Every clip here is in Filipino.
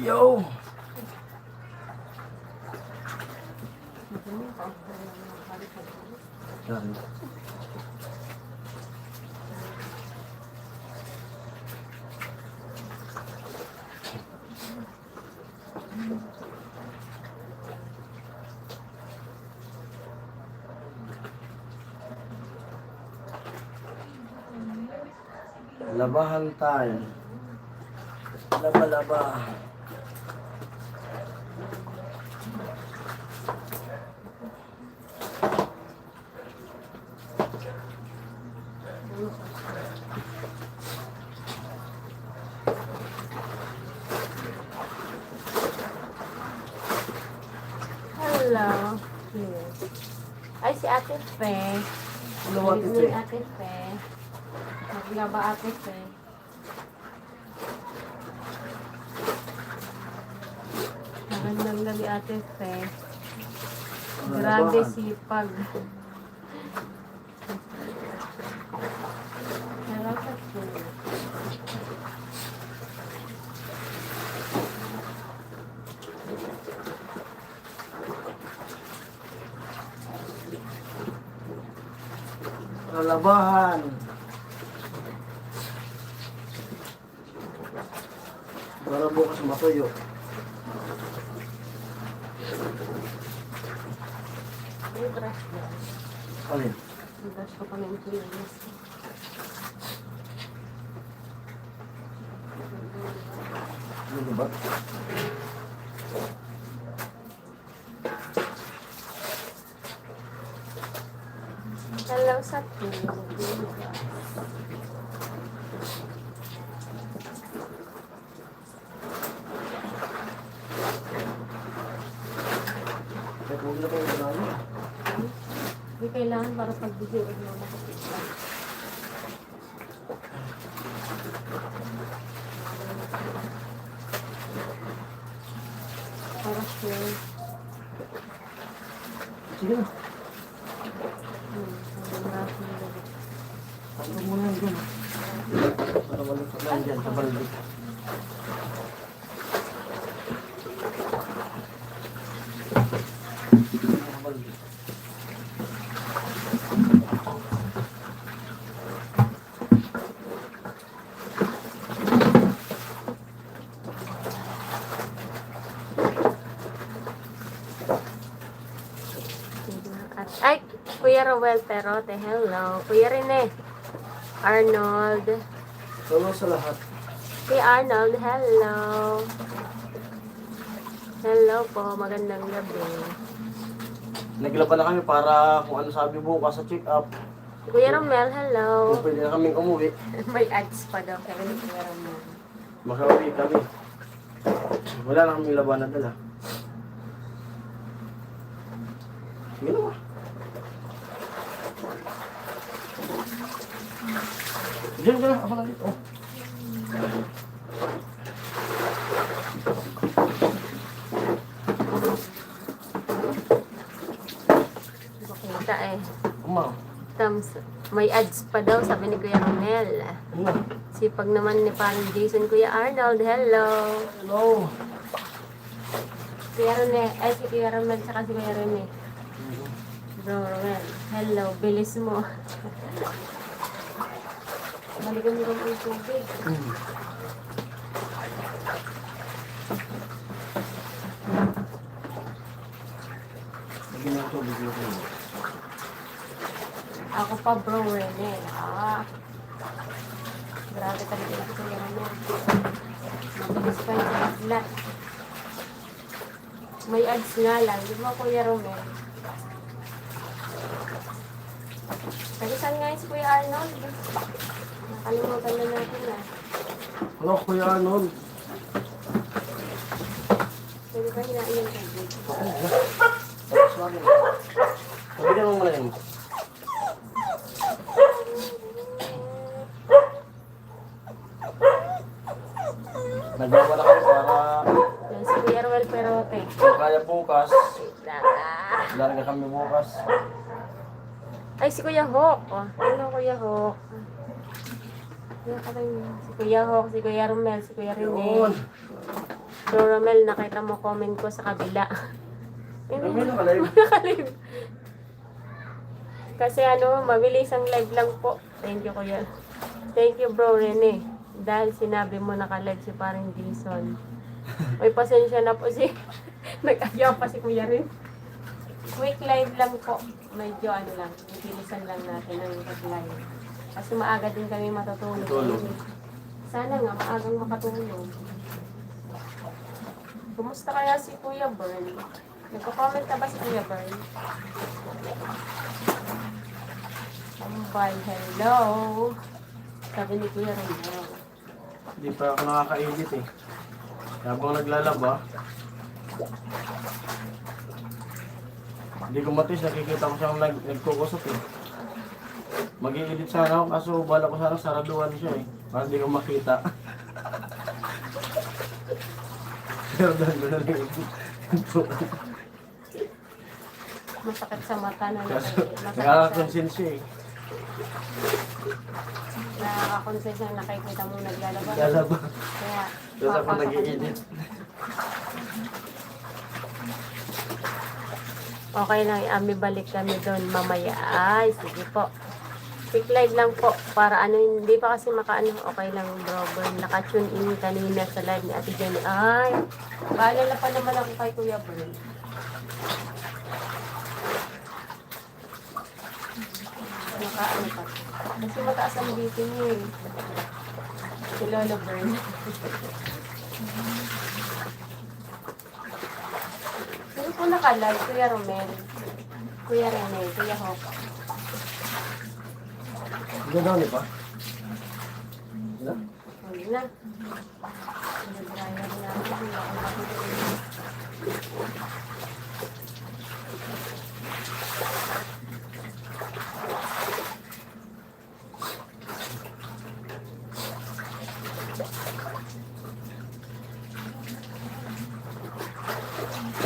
Yo! Yan. Labahan tayo. Laba-laba. Hello. Yes. Ay, si Ate Fe. Ano ba ito? Si Ate Fe. Naglaba Ate Fe. Magandang gabi Ate Fe. Grabe sipag. Salamat po. Labahan. Para bukas matuyo. May brush na. Alin? May brush ko pa ng tulis. Ano ba? Hello sa tulis. Kahit huwag na kayo marami. Hindi kailangan para pag-video mo makikita. Para sure. Sige na. Ang braso ng gabi. Takbo mo na yan dyan. Para malipot lang dyan sa balde. Balde. Ay, Kuya Rowel Perote, hello. Kuya Rene. Arnold. Hello sa lahat. Kuya Arnold, hello. Hello po, magandang gabi. Naglaban na kami para kung ano sabi bukas sa check-up. Kuya Romel, hello. Kung pwede na kaming umuwi, May ads pa daw, kaya ni Kuya Romel. makauwi kami. Wala na kaming laban na dala. Sige na ba? Diyan, diyan. Ako lang dito. Oh. Makita eh. Uma. May ads pa daw, sabi ni Kuya Romel. Uma. Sipag naman ni parang Jason. Kuya Arnold, hello. Hello. Kuya Rene, ay si Kuya Romel, saka si Kuya Rene. Bro Romel, hello, bilis mo. Balikan mo ang tubig. Lagyan na ito, bigyan ko. Ako pa bro Rene. Grabe talaga ito Kuya Romel. Mabilis pa yung lahat. May ads nga lang, di ba Kuya Romel? Kasi saan nga si Kuya Arnold? Nakalimutan na natin ah. Hello, Kuya Arnold. Pwede ba hinain yung tubig? Sorry. Pabigyan mo muna yun. Nagbawa na kami para Yan si Kuya Romel Perote. kung kaya bukas. Ah. Larga kami bukas. Ay, si Kuya Hawk. Oh. Hello, Kuya Hawk. Ano ka rin? Si Kuya Hawk, si Kuya Romel, si Kuya Rene. Yun. Bro Romel, nakita mo comment ko sa kabila. Romel, nakalive. Nakalive. Kasi ano, mabilis ang live lang po. Thank you, kuya. Thank you, bro Rene. Dahil sinabi mo nakalive si parang Jason. May pasensya na po si... Nag-ayaw pa si kuya rin. Quick live lang po. Medyo ano lang, bilisan lang natin ang live. Kasi maaga din kami matutulog. Tulog. Sana nga, maagang makatulog. Kumusta kaya si Kuya Bern? Nagko-comment na ba si Kuya Bern? Tambay, hello! Sabi ni Kuya Rene. Hindi pa ako nakaka-edit eh. Habang naglalaba, hindi ko matis, nakikita ko siyang nagkukusap eh. Mag-i-edit sana ako, kaso bala ko sana saraduan siya eh. Para hindi ko makita. Pero doon ko na lang edit. Masakit sa mata na Kaso, nakikita. nakaka-consent siya eh. Nakaka-consent na nakikita mo naglalaba. Naglalaba. Kaya, Tapos ako papasok ka nag-i-edit. din. Okay lang, Ami, balik kami doon mamaya. Ay, sige po. Quick live lang po. Para ano, hindi pa kasi makaano. Okay lang, bro. Bern. Naka-tune in kanina sa live ni Ate Jenny. Ay, baalala pa naman ako kay Kuya Bern. Naka-ano pa. Kasi mataas ang BP niya eh. Si Lolo Bern. Sino po naka-live? Kuya Romel. Kuya Rene. Kuya Hawk. Gano'n ba? Wala? Huwag na. Nag-dryer na ako. Hindi ako makikita.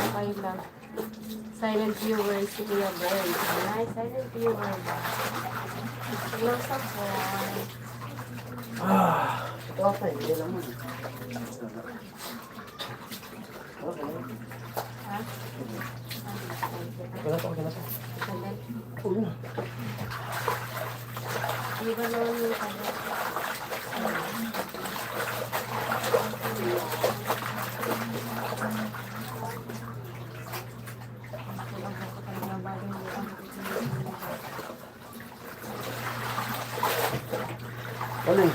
Okay lang. Silent viewers si Kuya Bern. Nice, silent viewers. Close up one. Okay, hindi naman. Okay. Ha? Okay na to, okay na to. Silent. Uy na. Hindi ba naman yung silent? Alin?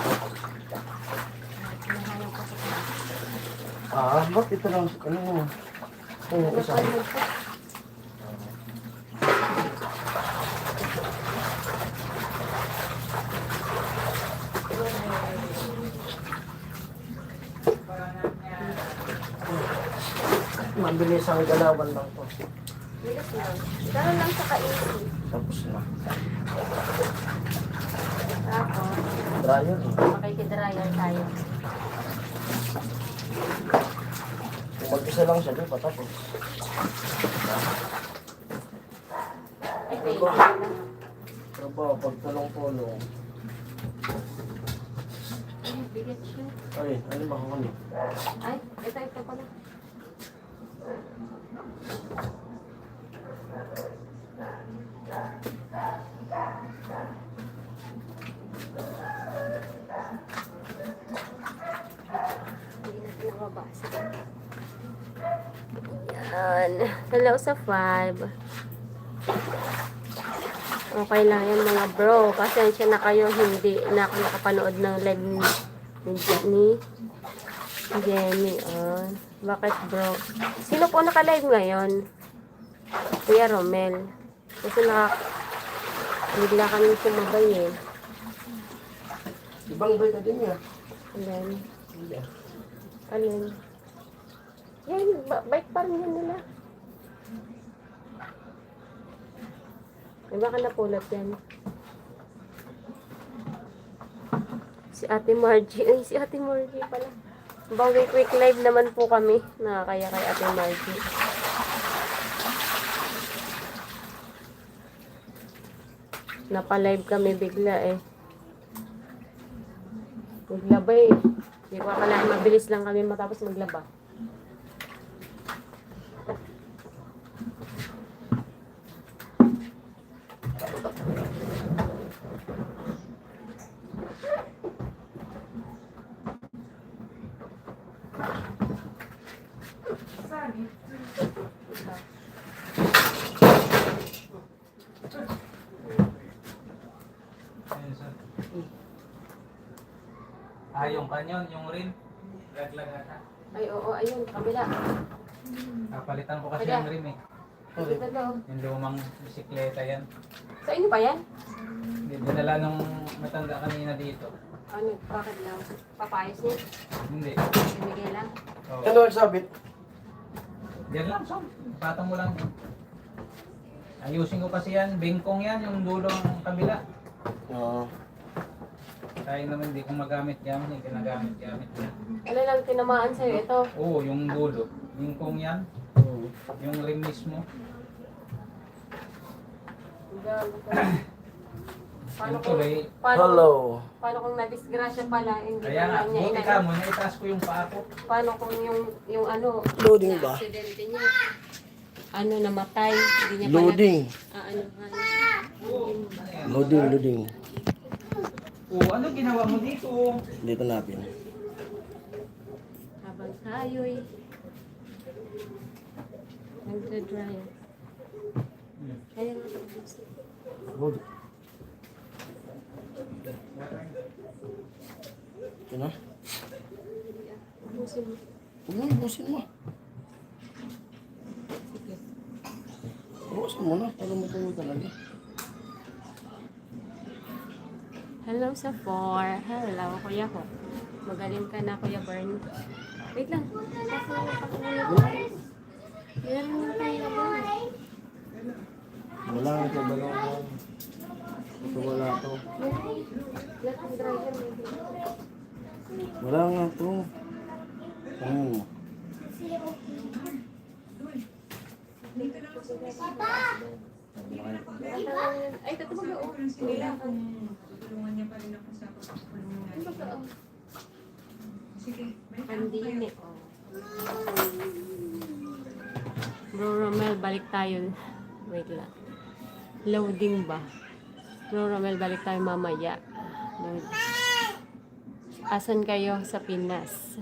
Ba't ito lang? Ano mo? Oo, isa. Mabilis ang galawan lang to. Bilis lang. Gano'n lang sa kaisi. Tapos na. Tapos, Dryer eh. makikidryer tayo. Kung mag-isa lang siya, di pa tapos. Ito eh. Trabaho, pagtalong-tulong. Ay, bigat siya. Ay, ano ba ako niya? Ay, ito pala. Yan. Hello sa 5. Okay lang yan mga bro. Pasensya na kayo, hindi na ako nakapanood ng live ni Jenny. Bakit bro? Sino po naka-live ngayon? Kuya Romel. Kasi bigla kami sumabay eh. Ibang bay ka din niya. Alin? Hindi ah. Alin? Yan, bike pa rin yan nila. Ay, baka napulot yan. Si Ate Margie. Ay, si Ate Margie pala. Bagay quick live naman po kami. Nakakaya kay Ate Margie. Napa-live kami bigla eh. Maglaba eh. Di ko akalain mabilis lang kami matapos maglaba. Ayun, sir. Yung kanyon, yung rim. Laglag ata. Ay, oo, ayun, kabila. Kapalitan ko kasi Kaya. yung rim eh. Dito to. Yung lumang bisikleta yan. Sa inyo ba yan? Dinala nung matanda kanina dito. Ano, bakit lang? Papayos niya? Hindi. Binigay lang? Oh. Ano ang sabit? Yan lang, son. Patong mo lang. Ayusin ko kasi yan. Bengkong yan, yung dulong kabila. Oo. Kaya naman hindi ko magamit yan. Hindi ginagamit-gamit yan. Ano lang tinamaan sa'yo? Ito. Oo, yung dulo. Bengkong yan. Yung rim mismo. Paano Yung kung, tuloy. Hello. paano kung nadisgrasya pala, hindi Kaya nga, pa niya buti inano? ka mo. Naitaas ko yung paa ko. Paano kung yung ano, Loading ba? aksidente niya, ano, namatay, hindi niya Loading. pala, ano. Loading. Oo, ano ginawa mo dito? Dito natin. Habang tayo'y nagdadry. Ayun. Good. Ito na. Ubusin mo. Huwag mo, ibusin mo. Sige. Ibusin mo na, para matuloy talaga. Hello sa 4. Hello, Kuya ko. Magaling ka na, Kuya Bern. Wait lang. Yan lang tayo ba? Wala ito, balong. Ito wala to. Let ang dryer. Wala nga to. Ay, tatapag na. Hindi lang. Tulungan niya pa rin ako sa pagpapulungan natin. Sige, may Pandini. Bro Romel, balik tayo. Wait lang. Loading ba? Bro Romel, balik tayo mamaya. Load. Asan kayo sa Pinas?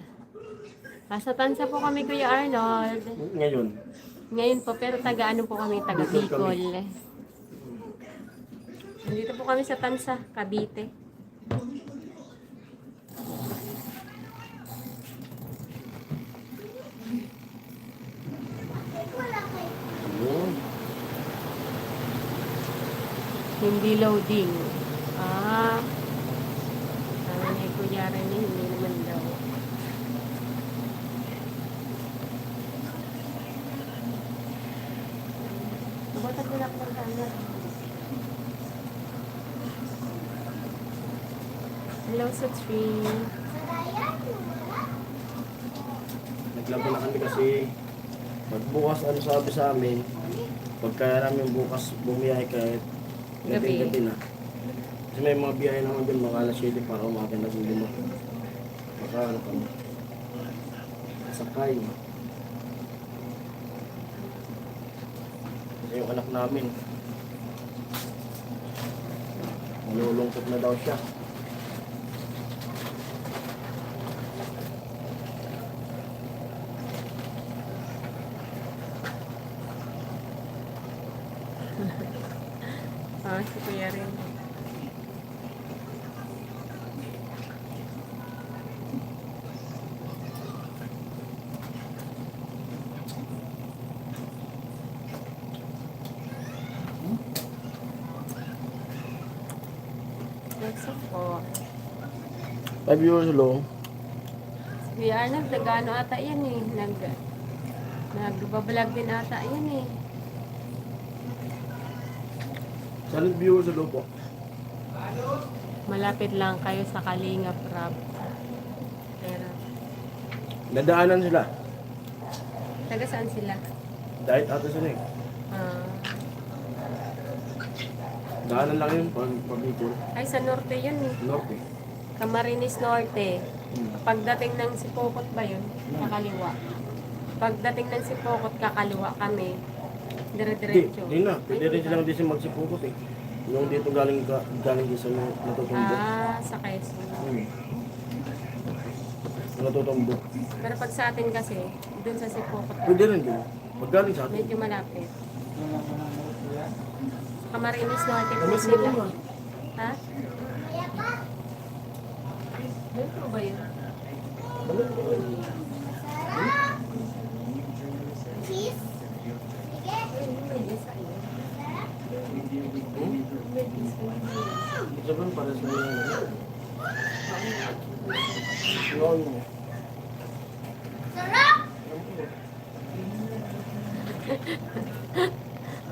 Nasa Tansa po kami, Kuya Arnold. Ngayon. Ngayon po, pero taga ano po kami, taga Bicol. Nandito po kami sa Tansa, Cavite. Yun. Hindi loading. Ah. Sabi ni Kuya Rene, hindi naman daw. Nabotan ko na po ng camera. Hello sa tree. Naglaban na kami kasi magbukas ano sabi sa amin. Pagka namin bukas bumiyahe kahit Gabi. gabi na. Kasi may mga biyahe naman din mga alas 7 para umakin na lima. Baka ano kami. Sakay. Kasi yung anak namin. Malulungkot na daw siya. Ah, si Kuya rin. Nagsa po. 5 years long. Si Kuya Arnold, nag-ano ata yan eh. Nagbablog din ata yan eh. Salad viewers sa loob po. Malapit lang kayo sa Kalinga Prab. Pero, Nadaanan sila. taga saan sila? Dahil ata sila eh. Ah, Daanan lang yun pag Bicol. ay, sa norte yun eh. Norte. Camarines Norte. Hmm. Pagdating ng Sipokot ba yun? Kakaliwa. Pagdating ng Sipokot, kakaliwa kami. Hindi, Dire-diretso. hindi na. Pwede rin silang di siya magsipukot eh. Yung dito galing din sa natutundo. Ah, sa Quezon. Hmm. Natutumbo. Pero pag sa atin kasi, dun sa Sipokot, Pwede rin din. Maggaling sa atin. medyo malapit. Camarines Norte po Damit mo sila. naman. Ha? Ano ba yun? Damit mo naman. Sabihin para sa mga yun.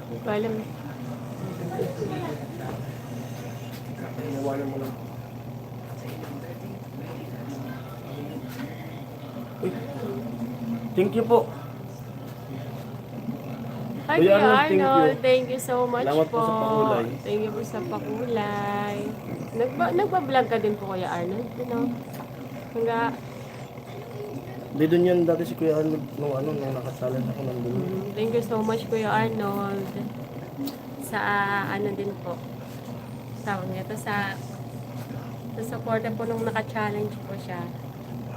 Hindi ko alam. Nawalan mo lang. Uy. Thank you po. Hi, Kuya Kuya Arnold, thank Arnold. you. Thank you so much Salamat po sa pakulay. Thank you po sa pakulay. Nagpa-vlog ka din po, Kuya Arnold. Ano? Hangga, Di doon yan dati si Kuya Arnold nung nung nakasalan ako nandun. thank you so much, Kuya Arnold. Sa ano din po. Tawag niya to sa supporter po nung naka-challenge po siya.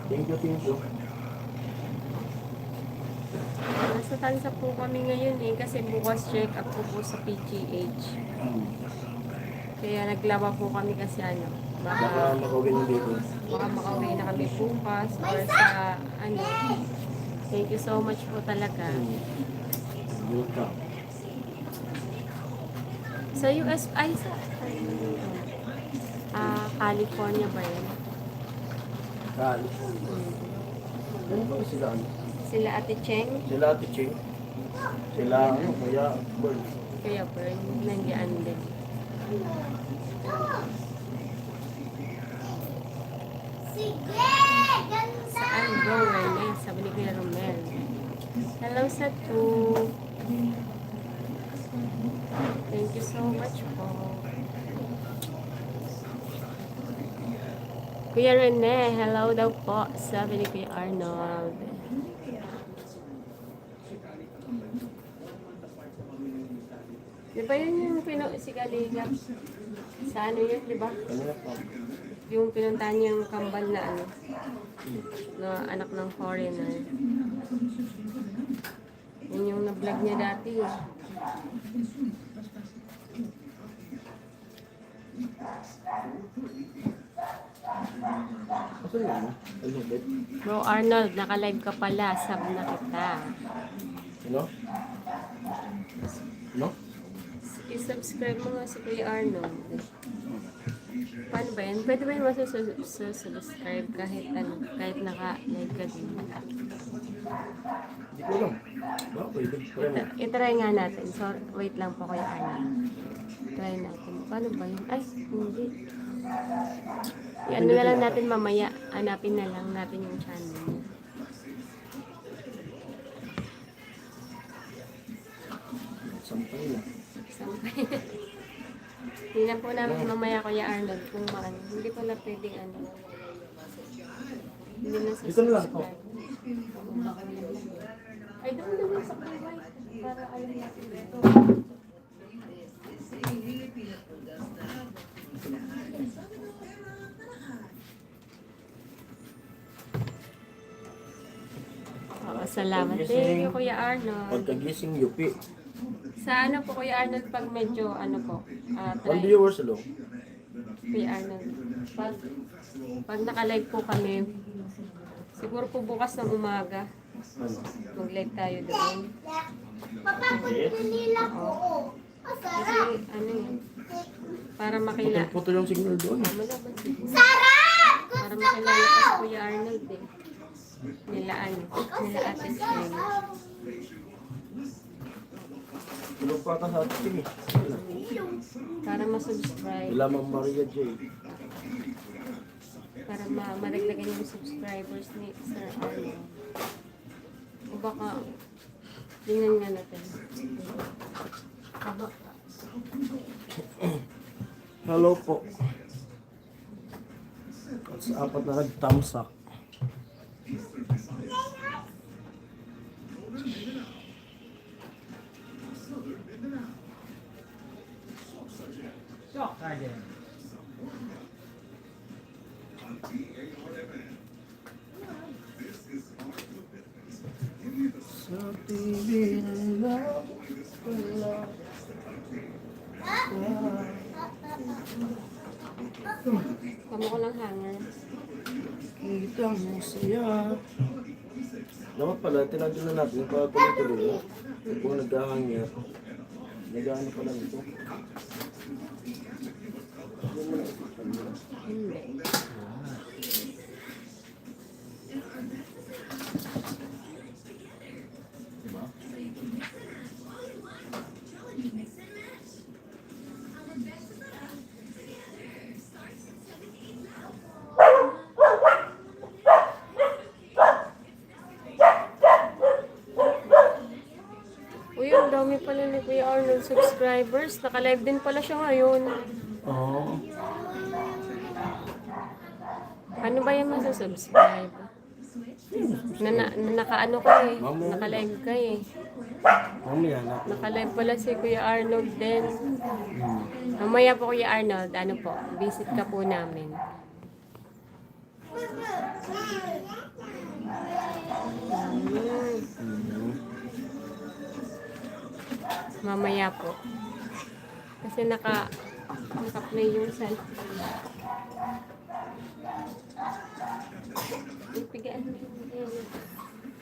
Thank you. Nasa tansa po kami ngayon kasi bukas check up po sa PGH. Kaya naglaba po kami kasi Baka baka makawin yung dito. makauwi na kami bukas or sa Thank you so much po talaga. Buka. Sa US, ay sa California ba yun? Kali. Ano ba sila ano? Sila Ate Cheng, Sila Ate Ching. Sila Kuya Bird. Kuya Bern, nandiyan din. Saan bro, Rene? Sabi ni Kuya Romel. Hello sa two. Thank you so much po. Kuya Rene, hello daw po. Sabi ni Kuya Arnold. Di ba yun yung si Galiga? Sa ano yun, di ba? Kanina pa. Yung pinuntahan niyang kambal na na anak ng foreigner. Yun yung na-vlog niya dati. Asan yan? Elizabeth? Bro Arnold, naka-live ka pala. Sub na kita. Ano? Ano? I-subscribe mo nga si Kuya Arnold. Paano ba yan? Pwede ba yung masusubscribe kahit kahit naka-live ka din? Hindi ko alam. Baka pwede. Try mo. I-try nga natin. So, wait lang po Kuya Arnold. Try natin. Paano ba yun? Ay, hindi. Ano na lang natin mamaya. Hanapin na lang natin yung channel niya. Sampay na. Sampay. Tingnan po namin mamaya Kuya Arnold kung maano. Hindi ko na pwedeng Hindi na sa Dito na lang po. Ay, doon naman sa PY. Para alam natin dito. Salamat. Thank you, Kuya Arnold. Pagkagising yupi. Sa ano po, Kuya Arnold, pag medyo, ano po, One viewers alone. Kuya Arnold, pag naka-live po kami, siguro po bukas ng umaga, mag-live tayo doon. Kasi, ano yun, para makilala. Puto yung signal doon. Para makilala pa si Kuya Arnold eh. Nila Ate Cheng. Tulog pa ka sa ating eh. Para masubscribe. Wala mang Maria J. Para madagdagan yung subscribers ni Sir Arnold. O baka, tingnan nga natin. Hello po. At sa apat na nag-thumbs up. Shock Garden. Sa TV na lang wala. Kamo ko ng hanger. Kita mo siya. Dapat pala, tinadyo na natin para tuloy-tuloy. Kung nagkahangya, nag-ano pala nito. Hindi. Diba? Uy, ang dami pala ni Kuya Arnold subscribers. Naka-live din pala siya ngayon. Oo. Ano ba yung masusubscribe? Naka-ano ka eh. Naka-live ka eh. Mamaya na. Naka-live pala si Kuya Arnold din. Mamaya po Kuya Arnold, ano po, visit ka po namin. Mamaya po. Kasi naka-play yung cellphone. Ipigaan mo yung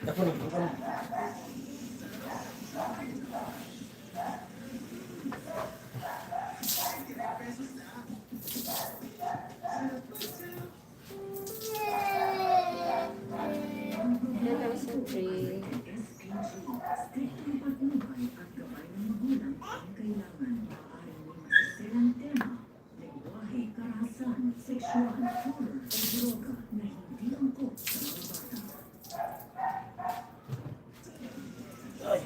Ako na, ako na. Hello, Sandri. Ay.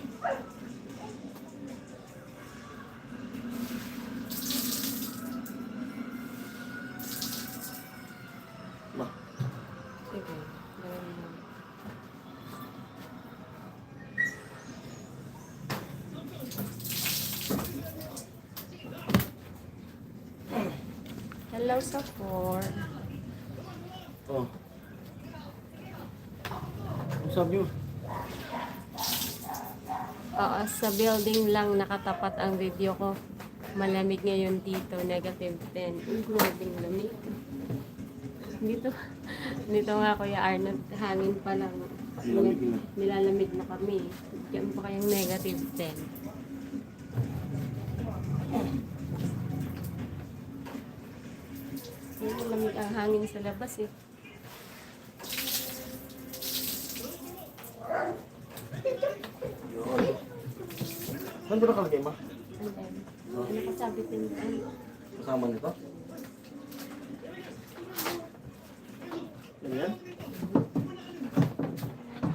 Ma, Sige. Hello, support. oh. Ano sabi mo? Oo, sa building lang nakatapat ang video ko. Malamig ngayon dito, negative 10. Ang grabing lamig. Dito nga Kuya Arnold, hangin pa lang. Lamig na. Nilalamig na kami. Diyan pa kayong negative 10. Lamig ang hangin sa labas eh. Yun. Saan ba nakalagay, ma? And then, nakasabit din doon. Kasama nito? Yan yan?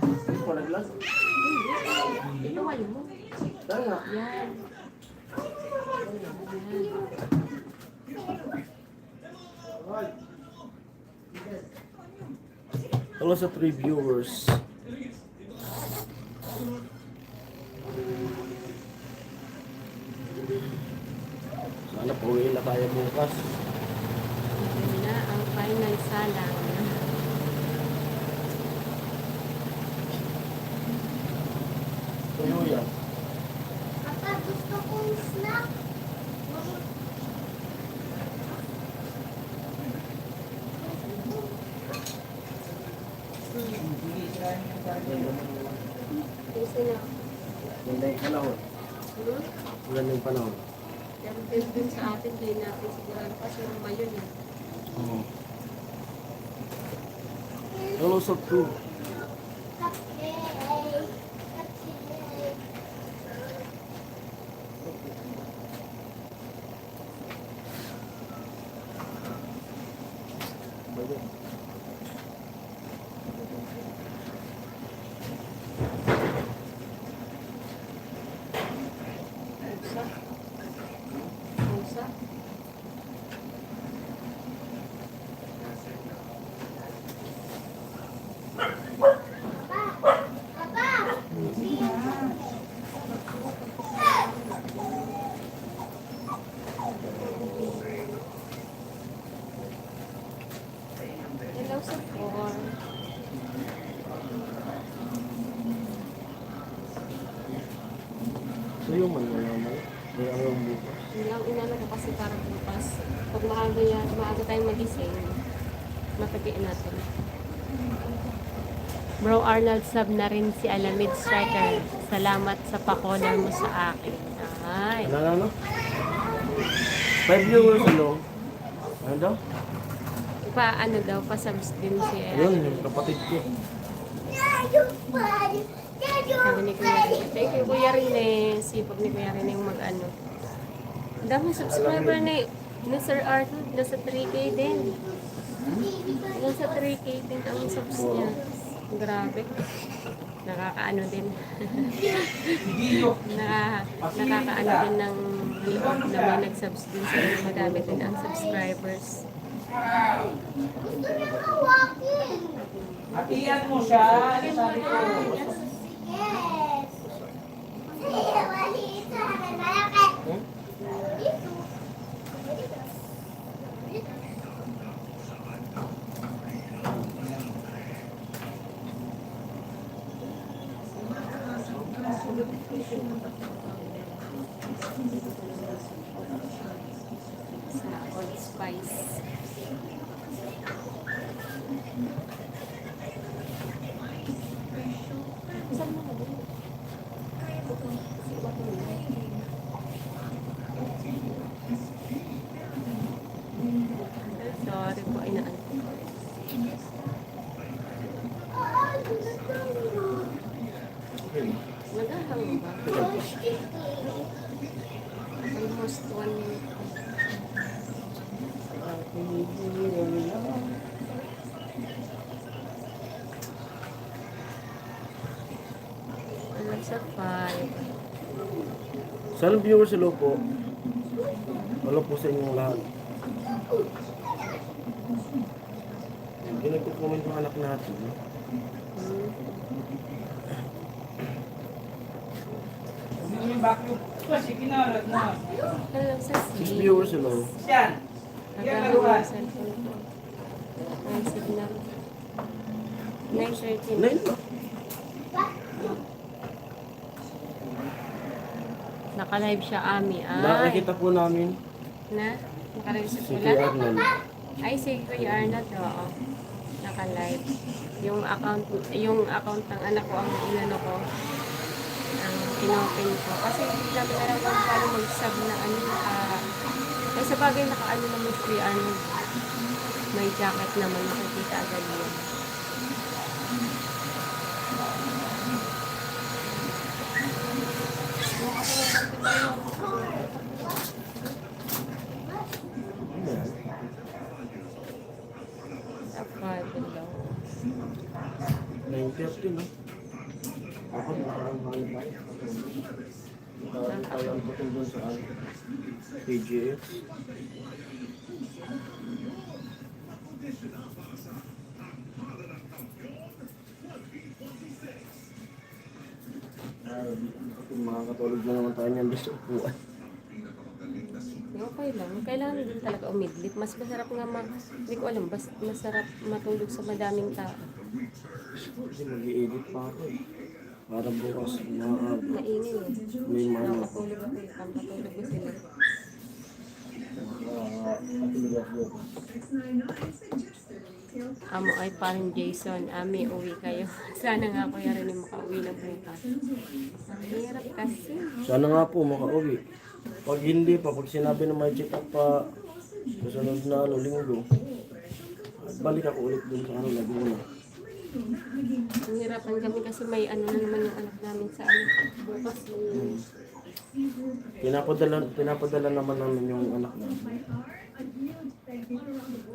Hindi ko naglag. Inuwal mo. Saan nga? Yan. Hello sa 3 viewers. Sana pauwi na tayo bukas. Yan na ang final salang. Tuyo yan. Papa, gusto kong snack. Kasi na. Ganda yung panahon. Ganda yung panahon. Pero dun sa atin, di natin sigurado kasi yung yun eh. Oo. Hello sa 2. Kape. Kape. Pusa. Pusa. Sa'yo man naman. May ang bukas. Hindi ang inano ko kasi parang bukas. Pag maaga tayong magising, matagiin natin. Bro Arnold, sub na rin si Alamid Striker. Salamat sa pa-corner mo sa akin. Ay. Ano? 5 viewers ano? Ano daw? Pa-ano daw, pa-subs din si Ayun, yung kapatid ko. Sabi ni Kuya Rene. Thank you, Kuya Rene. Sipag ni Kuya Rene yung mag-ano. Ang dami subscriber ni Sir Arnold. Nasa 3K din. Nasa 3K din ang subs niya. Grabe. Nakakaano din. Nakakaano din ng loob na may nag-subs din sa inyo. Madami din ang subscribers. Gusto niya walking. Hatian mo siya. Ano sabi ko? Yes. Sige, maliit sa akin. Malaki. Dito. Sa Old Spice. Sorry po, inaan. Naghahang ba? Almost 1 minute. Alam sa 5. Saan ang viewers sila po? Wala po sa inyong lahat. Hindi nagko-comment yung anak natin. Ano yung vacuum? Kasi kinalat na. Alam sa 6 6. viewers sila. Yan. Yan Naghahanap naluhan. ng cellphone ko. Ang signal. 9:13. 9 ba? Naka-live siya, Ami. Ay. Nakikita po namin Na? Naka-reset si mo Kuya lang? Arnold. Ay, si Kuya Arnold, oo. Naka-live. Yung account ng anak ko, ang inano ko, ang inopen ko. Kasi hindi namin alam kung paano mag-sub na ano, ay sa bagay naka-ano naman si Kuya Arnold. May jacket naman, makikita agad yun. Dapat, daw. 9:30 no? Ako nakarang hali pa. Nakarang tayo ang putol doon sa PGX. Makakatulog na naman tayo niyan gusto upuan. Okay lang. Kailangan din talaga umidlip. Mas masarap nga hindi ko alam, masarap matulog sa madaming tao. Kasi mag-i-edit pa ako eh. Para bukas makakab. Maingay eh. May mga Nakatulog ako eh. Pampatulog ko sila. makakatulog ako. Amo ay parang Jason. Ami, uwi kayo. Sana nga Kuya rin yung makauwi na bukas. Ang hirap kasi. Sana nga po makauwi. Pag hindi pa, pag sinabi na may check up pa susunod na linggo, balik ako ulit dun sa Laguna. Ang hirapan kami kasi may ano na naman yung anak namin sa bukas. Pinapadala naman namin yung anak namin.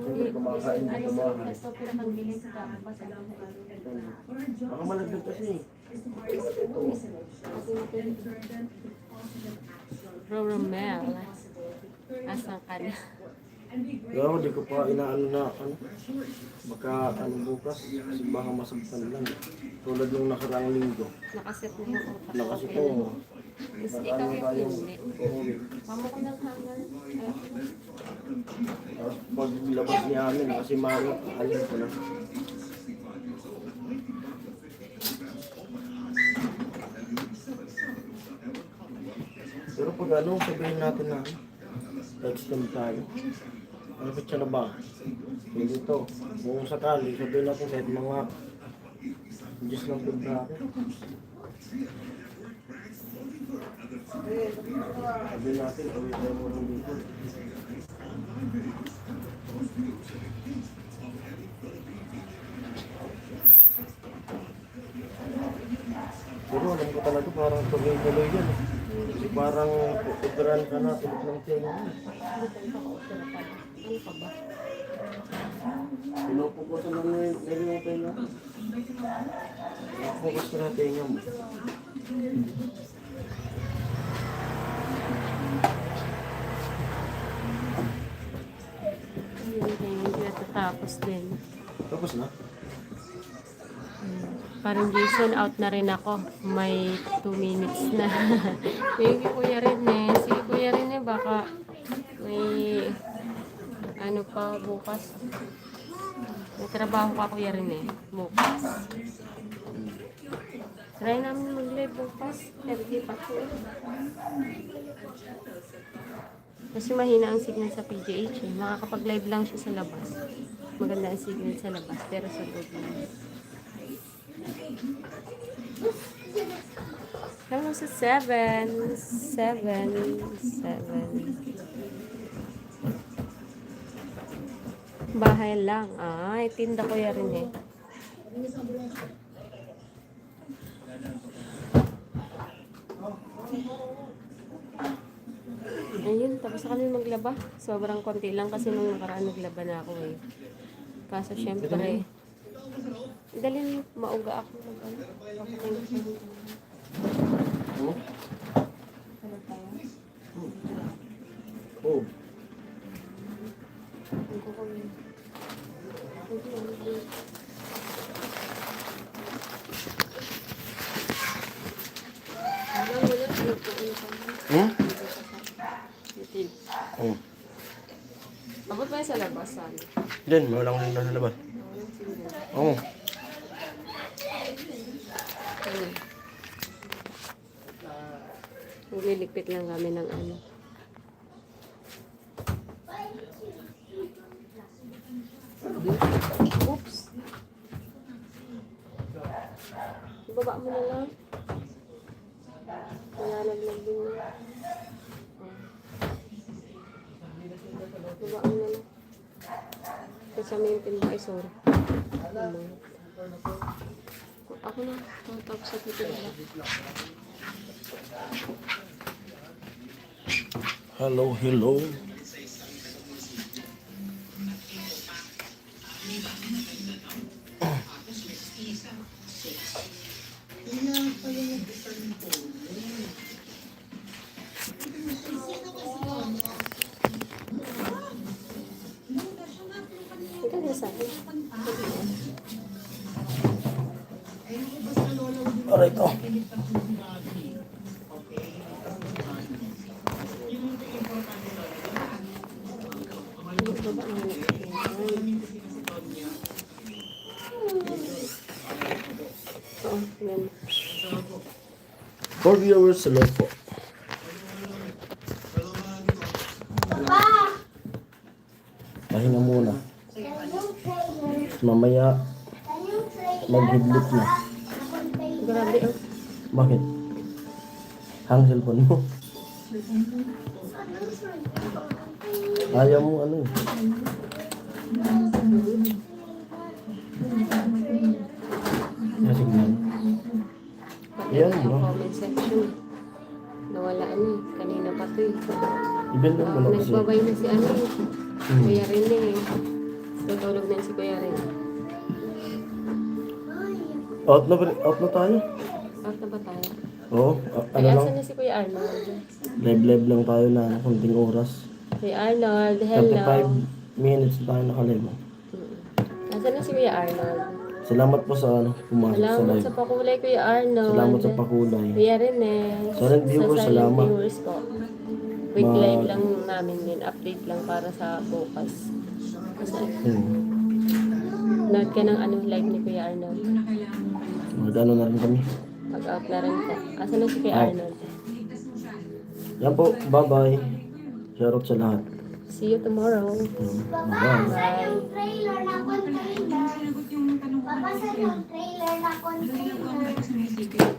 Siyempre kumakain dito sa bahay. Ito pinakabilis ka. Baka malaglag kasi. Bro Romel. Asan ka na? Pero di ko pa inaano na baka bukas kasi baka masagpan lang. Tulad yung nakaraang linggo. Nakaset na yung utak. Nakasi Okay po. na. Is ikaw yung hindi. uuwi. Mama ko ng hanger. Tapos paglabas niya amin kasi maano, alin ko na. Pero pag ano, sabihin natin na extend tayo. Malapit siya na ba? Hindi to. Kung sakali, sabihin natin kahit mga Diyos ng February. Sabihin natin, uwi tayo mo lang dito. Pero alam ko talaga parang tuloy-tuloy yan. Kasi parang uperan ka na, tulog ng tenga. Ano ka ba? Pinupukusan lang nila yung tenga. Pinupukus ko na tenga mo. Hindi natatapos din. Tapos na? Parang Jason, out na rin ako. May 2 minutes na. Thank you, Kuya Rene. Sige, Kuya Rene, baka may ano pa bukas. May trabaho pa, Kuya Rene, bukas. Try namin mag-live bukas. Everyday pa ko. Kasi mahina ang signal sa PGH eh. Makakapag-live lang siya sa labas. Maganda ang signal sa labas, pero sa loob lang. Hello sa 7. Bahay lang. Ay, tinda ko yan rin eh. Ayun, tapos na kami maglaba. Sobrang konti lang kasi nung nakaraan naglaba na ako eh. Kaso syempre, dalhin mauga ako. Oo. Oh. Hmm? Oh. Abot ba sa labas? Saan? Diyan, walang nasa labas. Oo. Nagliligpit lang kami ng ano. Oops. Ibaba mo na lang. Wala naglag din mo. Ibaba mo na lang. Kasi may timba ay sorry. Ako na. Tapos sa titigla. Hello, hello. Ikaw na sa akin. Alright, oh. Ibaba mo na. Oo, yan. 4 viewers, hello po. Pahinga muna. Mamaya, maghidlit na. Grabe oh. Bakit? Hang cellphone mo. Ayaw mo ano eh. Nasignan. Yan, Pati no? ang comment section. Nawala ano eh. Kanina pa to eh. Ibenta mo na kasi. Nagbabay na si ano eh. Kuya Rene eh. Tutulog na si Kuya Rene. Out na tayo. Out na ba tayo? Oo, Ay, ano lang. asan na si Kuya Arnold? Live lang tayo na kunting oras. Kuya Arnold, hello. 35 minutes na tayo nakalive. Asan na si Kuya Arnold? Salamat po sa ano, pumasok sa Salamat live. sa pakulay, Kuya Arnold. Salamat sa pakulay. Kuya Rene. Silent viewers, Sa salamat. viewers po. Quick Ma- live lang namin din. Update lang para sa bukas. Kasi, note ka ng ano, live ni Kuya Arnold. Mag-ano na rin kami. Mag-out na rin po. Asan na si Kuya Out. Arnold? Yan po, bye-bye. Shoutout sa lahat. See you tomorrow. Papa, Bye. saan yung trailer na container? Sinagot yung tanong ko Papa, kanina saan sa'yo. yung trailer na Nagagawa ko container? na kasi may secret.